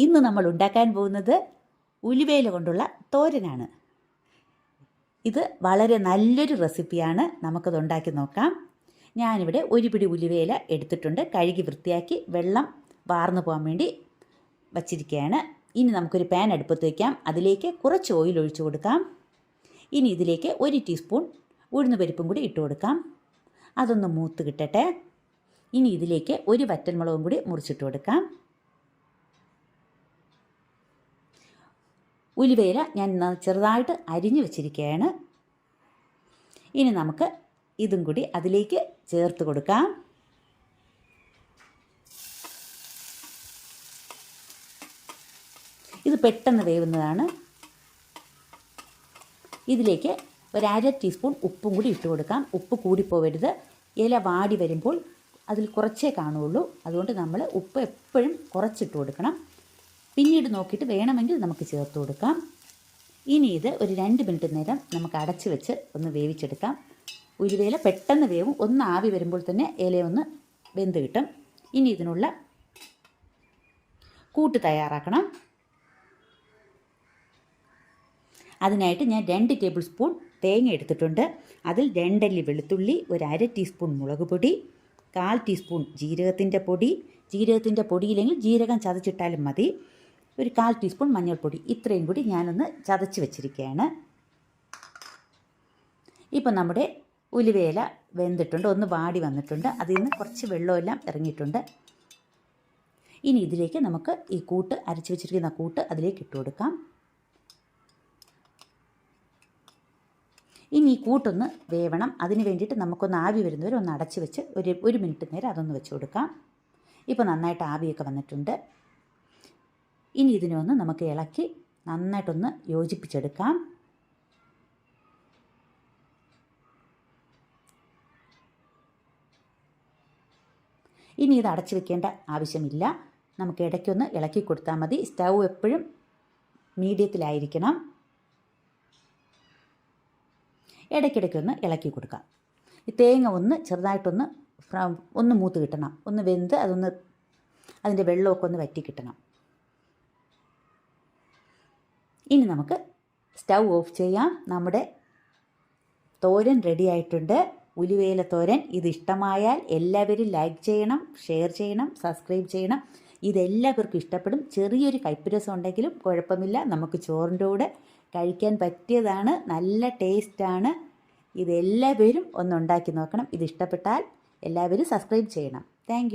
ഇന്ന് നമ്മൾ ഉണ്ടാക്കാൻ പോകുന്നത് ഉലുവയില കൊണ്ടുള്ള തോരനാണ്. ഇത് വളരെ നല്ലൊരു റെസിപ്പിയാണ്. നമുക്കത് ഉണ്ടാക്കി നോക്കാം. ഞാനിവിടെ ഒരു പിടി ഉലുവയില എടുത്തിട്ടുണ്ട്. കഴുകി വൃത്തിയാക്കി വെള്ളം വാർന്നു പോകാൻ വേണ്ടി വച്ചിരിക്കുകയാണ്. ഇനി നമുക്കൊരു പാൻ അടുപ്പത്ത് വയ്ക്കാം. അതിലേക്ക് കുറച്ച് ഓയിൽ ഒഴിച്ചു കൊടുക്കാം. ഇനി ഇതിലേക്ക് 1 ടീസ്പൂൺ ഉഴുന്നുപരിപ്പും കൂടി ഇട്ട് കൊടുക്കാം. അതൊന്ന് മൂത്ത് കിട്ടട്ടെ. ഇനി ഇതിലേക്ക് ഒരു വറ്റൽമുളകും കൂടി മുറിച്ചിട്ട് കൊടുക്കാം. ഉലുവയില ഞാൻ ചെറുതായിട്ട് അരിഞ്ഞു വെച്ചിരിക്കുകയാണ്. ഇനി നമുക്ക് ഇതും കൂടി അതിലേക്ക് ചേർത്ത് കൊടുക്കാം. ഇത് പെട്ടെന്ന് വേവുന്നതാണ്. ഇതിലേക്ക് ഒരു 1/2 ടീസ്പൂൺ ഉപ്പും കൂടി ഇട്ട് കൊടുക്കാം. ഉപ്പ് കൂടിപ്പോവരുത്. ഇല വാടി വരുമ്പോൾ അതിൽ കുറച്ചേ കാണുകയുള്ളൂ. അതുകൊണ്ട് നമ്മൾ ഉപ്പ് എപ്പോഴും കുറച്ചിട്ട് കൊടുക്കണം. പിന്നീട് നോക്കിയിട്ട് വേണമെങ്കിൽ നമുക്ക് ചേർത്ത് കൊടുക്കാം. ഇനി ഇത് ഒരു 2 മിനിറ്റ് നേരം നമുക്ക് അടച്ച് വെച്ച് ഒന്ന് വേവിച്ചെടുക്കാം. ഉലുവയില പെട്ടെന്ന് വേവും. ഒന്ന് ആവി വരുമ്പോൾ തന്നെ ഇലയൊന്ന് വെന്ത് കിട്ടും. ഇനി ഇതിനുള്ള കൂട്ട് തയ്യാറാക്കണം. അതിനായിട്ട് ഞാൻ 2 ടേബിൾ സ്പൂൺ തേങ്ങ എടുത്തിട്ടുണ്ട്. അതിൽ 2 അല്ലി വെളുത്തുള്ളി, ഒരു 1/2 ടീസ്പൂൺ മുളക് പൊടി, 1/4 ടീസ്പൂൺ ജീരകത്തിൻ്റെ പൊടി. ജീരകത്തിൻ്റെ പൊടിയില്ലെങ്കിൽ ജീരകം ചതച്ചിട്ടാലും മതി. ഒരു 1/4 ടീസ്പൂൺ മഞ്ഞൾപ്പൊടി. ഇത്രയും കൂടി ഞാനൊന്ന് ചതച്ച് വെച്ചിരിക്കുകയാണ്. ഇപ്പം നമ്മുടെ ഉലുവയില വെന്തിട്ടുണ്ട്. ഒന്ന് വാടി വന്നിട്ടുണ്ട്. അതിൽ നിന്ന് കുറച്ച് വെള്ളമെല്ലാം ഇറങ്ങിയിട്ടുണ്ട്. ഇനി ഇതിലേക്ക് നമുക്ക് ഈ കൂട്ട് അരച്ച് വെച്ചിരിക്കുന്ന കൂട്ട് അതിലേക്ക് ഇട്ട് കൊടുക്കാം. ഇനി ഈ കൂട്ടൊന്ന് വേവണം. അതിന് വേണ്ടിയിട്ട് നമുക്കൊന്ന് ആവി വരുന്നവരെ ഒന്ന് അടച്ച് വെച്ച് ഒരു മിനിറ്റ് നേരം അതൊന്ന് വെച്ച് കൊടുക്കാം. ഇപ്പോൾ നന്നായിട്ട് ആവിയൊക്കെ വന്നിട്ടുണ്ട്. ഇനി ഇതിനെ ഒന്ന് നമുക്ക് ഇളക്കി നന്നായിട്ടൊന്ന് യോജിപ്പിച്ചെടുക്കാം. ഇനി ഇത് അടച്ചു വെക്കേണ്ട ആവശ്യമില്ല. നമുക്ക് ഇടയ്ക്കൊന്ന് ഇളക്കി കൊടുത്താൽ മതി. സ്റ്റൗ എപ്പോഴും മീഡിയത്തിലായിരിക്കണം. ഇടയ്ക്കിടയ്ക്കൊന്ന് ഇളക്കി കൊടുക്കാം. ഈ തേങ്ങ ഒന്ന് ചെറുതായിട്ടൊന്ന് ഒന്ന് മൂത്ത് കിട്ടണം. ഒന്ന് വെന്ത് അതിൻ്റെ വെള്ളമൊക്കെ ഒന്ന് വറ്റി കിട്ടണം. ഇനി നമുക്ക് സ്റ്റൗ ഓഫ് ചെയ്യാം. നമ്മുടെ തോരൻ റെഡി ആയിട്ടുണ്ട്. ഉലുവയില തോരൻ. ഇത് ഇഷ്ടമായാൽ എല്ലാവരും ലൈക്ക് ചെയ്യണം, ഷെയർ ചെയ്യണം, സബ്സ്ക്രൈബ് ചെയ്യണം. ഇതെല്ലാവർക്കും ഇഷ്ടപ്പെടും. ചെറിയൊരു കയ്പ്പുരസം ഉണ്ടെങ്കിലും കുഴപ്പമില്ല. നമുക്ക് ചോറിൻ്റെ കൂടെ കഴിക്കാൻ പറ്റിയതാണ്. നല്ല ടേസ്റ്റാണ്. ഇതെല്ലാവരും ഒന്ന് ഉണ്ടാക്കി നോക്കണം. ഇത് ഇഷ്ടപ്പെട്ടാൽ എല്ലാവരും സബ്സ്ക്രൈബ് ചെയ്യണം. Thank you.